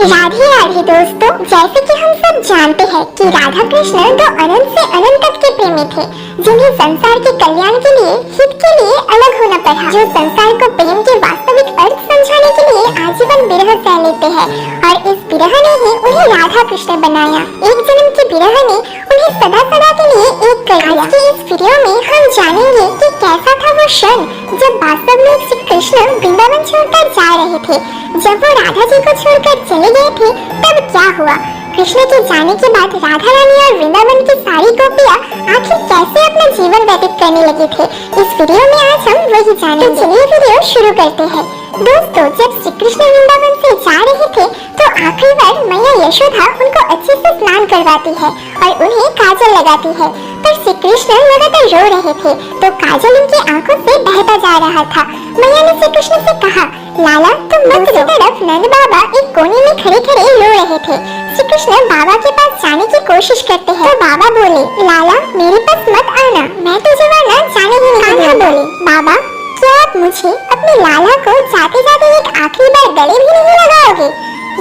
राधे राधे दोस्तों, जैसे कि हम सब जानते हैं कि राधा कृष्ण दो अनंत से अनंत तक के प्रेमी थे, जिन्हें संसार के कल्याण के लिए, हित के लिए अलग होना पड़ा, जो संसार को प्रेम के वास्तविक अर्थ समझाने के लिए आजीवन विरह सह लेते हैं, और इस विरह ने ही उन्हें राधा कृष्ण बनाया। एक जन्म की विरह ने उन्हें सदा सदा के लिए एक कर दिया। आज की इस वीडियो में हम जानेंगे कि कैसा था वो क्षण जब वास्तव में श्री कृष्ण वृंदावन छोड़कर जा रहे थे। जब वो राधा जी को छोड़कर चले गए थे तब क्या हुआ। कृष्ण के जाने के बाद राधा रानी और वृंदावन की सारी गोपियाँ आखिर कैसे अपना जीवन व्यतीत करने लगे थे, इस वीडियो में आज हम वही जानेंगे। तो चलिए वीडियो शुरू करते हैं। दोस्तों, जब श्री कृष्ण वृंदावन से जा रहे थे तो आखिरी बार मैया यशोदा उनको अच्छे से स्नान करवाती है और उन्हें काजल लगाती है, पर श्री कृष्ण लगातार रो रहे थे तो काजल उनकी आंखों से बहता जा रहा था। मैया ने श्री कृष्ण से कहा, लाला तुम मत रो। तरफ नंद बाबा एक कोने में खड़े खड़े रो रहे थे। श्री कृष्ण बाबा के पास जाने की कोशिश करते हैं तो बाबा बोले, लाला मेरे पास मत आना, मैं तुझे वरना जाने ही नहीं दूंगा। बोले, बाबा क्या आप मुझे अपने लाला को जाते जाते एक आखिरी बार गले भी नहीं लगाओगे।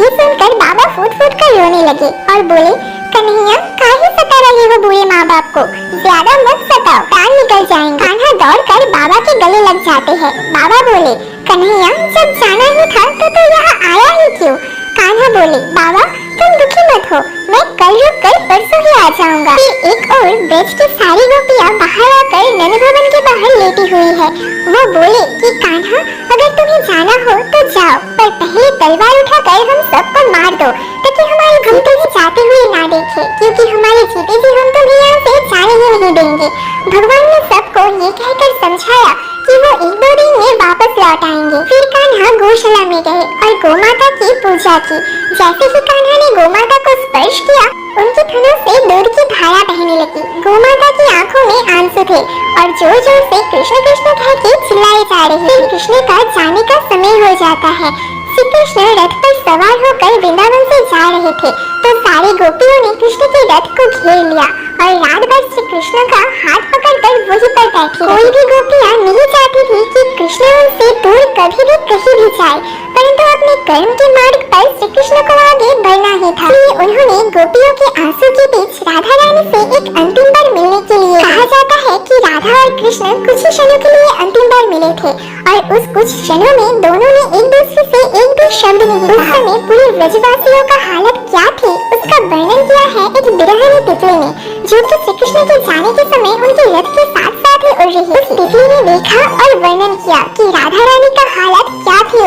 ये सुनकर बाबा फूट फूट कर रोने लगे और बोले, कन्हैया काहे सता रहे हो बूढ़े माँ बाप को, ज्यादा मत सताओ, कान निकल जाएंगे। कान्हा दौड़कर बाबा के गले लग जाते हैं। बाबा बोले, कन्हैया जब जाना ही था तो यहाँ आया ही क्यों। कान्हा बोले, बाबा तुम दुखी मत हो, मैं कल रुक कर परसों ही आ जाऊंगा। फिर एक और ब्रज की सारी गोपियाँ बाहर आकर नंद भवन के बाहर लेटी हुई है। वो बोले कि कान्हा अगर तुम्हें जाना हो तो जाओ, पर पहले तलवार उठाकर हम सबको मार दो ताकि हमारे जीते जी जाते हुए ना देखे, क्योंकि हमारे जीते जी हम तुम्हें यहाँ से जाने ही नहीं देंगे। भगवान ने सबको ये कहकर समझाया कि वो एक दो दिन में वापस लौट आएंगे। फिर कान्हा गौशाला में गए और गौमाता की पूजा की। जैसे ही कान्हा ने गौमाता को स्पर्श किया, उनकी थनों से दूध की धारा बहने लगी। गौमाता की आंखों में आंसू थे और जोर जोर से कृष्ण कृष्ण कह के चिल्लाए जा रहे। फिर कृष्ण का जाने का समय हो जाता है। श्री कृष्ण रथ पर सवार होकर वृंदावन से जा रहे थे तो सारी गोपियों ने कृष्ण के रथ को घेर लिया और रात भर श्री कृष्ण का हाथ पकड़कर वहीं पर बैठी। कोई भी गोपियाँ नहीं चाहती थी कि कृष्ण उनसे दूर कभी भी कहीं भी जाए, परंतु अपने कर्म के मार्ग पर श्री कृष्ण को आगे बढ़ना ही था। इसलिए उन्होंने गोपियों के आंसू के बीच राधा रानी से एक अंतिम बार मिलने के लिए कहा जाता है कि राधा और कृष्ण कुछ ही क्षणों के लिए अंतिम बार मिले थे और उस कुछ क्षणों में दोनों ने एक दूसरे से एक भी शब्द नहीं कहा। उस समय पूरे ब्रजवासियों का हालत क्या थी उसका वर्णन किया है एक बिरहनी तितली ने, जो कि श्री कृष्ण के जाने के समय उनके रथ के साथ साथ ही उड़ रही थी। तितली ने देखा और वर्णन किया कि राधा रानी का हालत क्या थी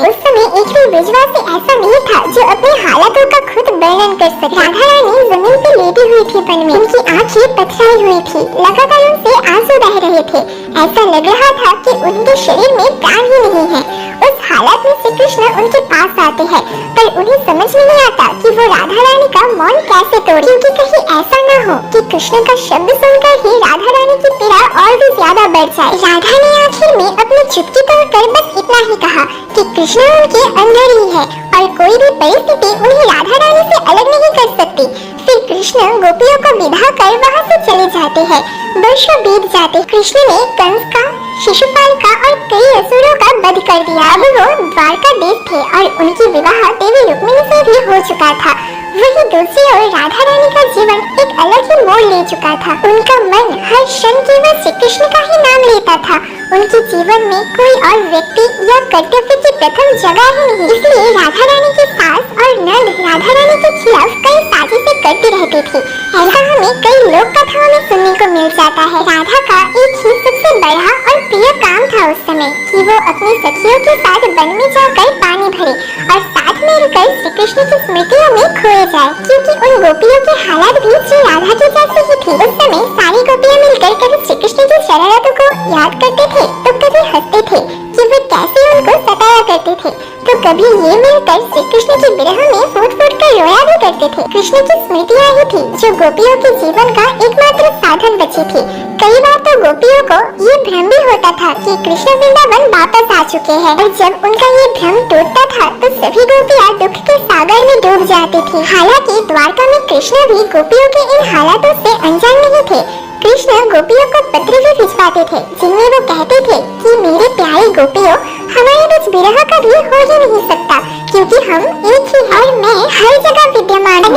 उस समय एक भी ब्रजवासी ऐसा नहीं था जो अपनी हालतों का खुद वर्णन कर सके। राधा रानी जमीन पर लेटी हुई थी वन में, उनकी आंखें पथराई हुई थी, लगातार उनसे आंसू बह रहे थे। ऐसा लग रहा था कि उनके शरीर में प्राण ही नहीं है। उस हालत में श्री कृष्ण उनके पास आते हैं, पर उन्हें समझ नहीं आता कि वो राधा रानी का मौन कैसे तोड़े, क्योंकि कहीं ऐसा न हो कि कृष्ण का शब्द सुनकर ही राधा रानी की पीड़ा और भी ज्यादा बढ़ जाए। राधा ने आखिर में अपनी चुटकी तोड़कर बस इतना ही कहा कि कृष्ण उनके अंदर ही है और कोई भी परिस्थिति उन्हें राधा रानी से अलग नहीं कर सकती। फिर कृष्ण गोपियों को विदा कर वहाँ से चले जाते हैं। वर्षों बीत जाते, कृष्ण ने कंस का, शिशुपाल का और कई असुरों का वध कर दिया। अब वो द्वारका देश थे और उनकी विवाह देवी रुक्मिणी से भी हो चुका था। वही दूसरी ओर राधा रानी का जीवन एक अलग ही मोड़ ले चुका था। उनका मन हर क्षण केवल श्री कृष्ण का ही नाम लेता था। उनके जीवन में कोई और व्यक्ति या कर्तव्य की प्रथम जगह ही नहीं। इसलिए राधा रानी की सास और नंद राधा रानी के खिलाफ कई साजिशें करती रहती थी। ऐसा हमें कई लोक कथाओं में सुनने को मिल जाता है। राधा का एक ही सबसे बड़ा और प्रिय काम था उस समय कि वो अपनी सखियों के साथ वन में जाकर पानी भरे और साथ में रहकर श्री कृष्ण की स्मृतियों में खोए जाए, क्योंकि उन गोपियों की हालत भी श्री राधा की जैसी ही थी। उस समय सारी गोपियाँ मिलकर कभी श्री कृष्ण की शरारतों को याद करते थे तो कभी हंसते थे कि वे कैसे उनको सताया करते थे, तो कभी ये मिलकर श्री कृष्ण की विरह में फूट फूट कर रोया भी करते थे। कृष्ण की स्मृतियाँ ही थी जो गोपियों के जीवन का एकमात्र साधन बची थी। कई बार तो गोपियों को ये भ्रम भी होता था कि कृष्ण वृंदावन वापस आ चुके हैं, और जब उनका ये भ्रम टूटता था तो सभी गोपियाँ दुख के सागर में डूब जाती थी। हालांकि द्वारका में कृष्ण भी गोपियों के इन हालातों से अनजान नहीं थे। कृष्ण गोपियों को पत्र भी भिजवाते थे जिनमें वो कहते थे कि मेरे प्यारे गोपियों, हमारे बीच विरह कभी हो ही नहीं सकता, क्योंकि हम एक ही हैं और मैं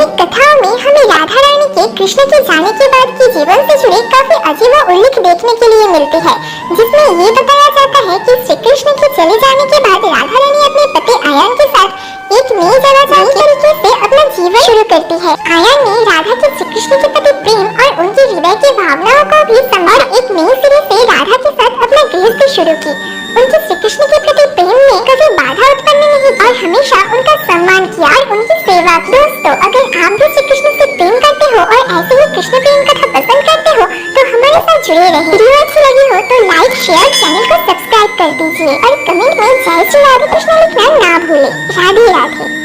पौराणिक कथाओं में हमें राधा रानी के कृष्ण के जाने के बाद के जीवन से जुड़े काफी अजीब उल्लेख देखने के लिए मिलते हैं, जिसमें ये बताया जाता है कि श्री कृष्ण के चले जाने के बाद राधा रानी अपने पति आयान के साथ एक नई जगह जाकर तरीके से अपना जीवन शुरू करती है। आयान ने राधा के श्री कृष्ण के प्रति प्रेम और उनकी हृदय की भावनाओं को भी समझा, एक नई सिरे से राधा के साथ अपना गृहस्थी शुरू की। उनके श्री कृष्ण के प्रति प्रेम में कभी बाधा उत्पन्न नहीं की और हमेशा उनका सम्मान किया और उनकी सेवा की। दोस्तों, अगर आप भी श्री कृष्ण से प्रेम करते हो और ऐसे ही कृष्ण प्रेम कथा पसंद करते हो तो हमारे साथ जुड़े रहें। वीडियो अच्छी लगी हो तो लाइक, शेयर, चैनल को सब्सक्राइब कर दीजिए और कमेंट में जय श्री राधे कृष्ण लिखना ना भूलें। राधे राधे।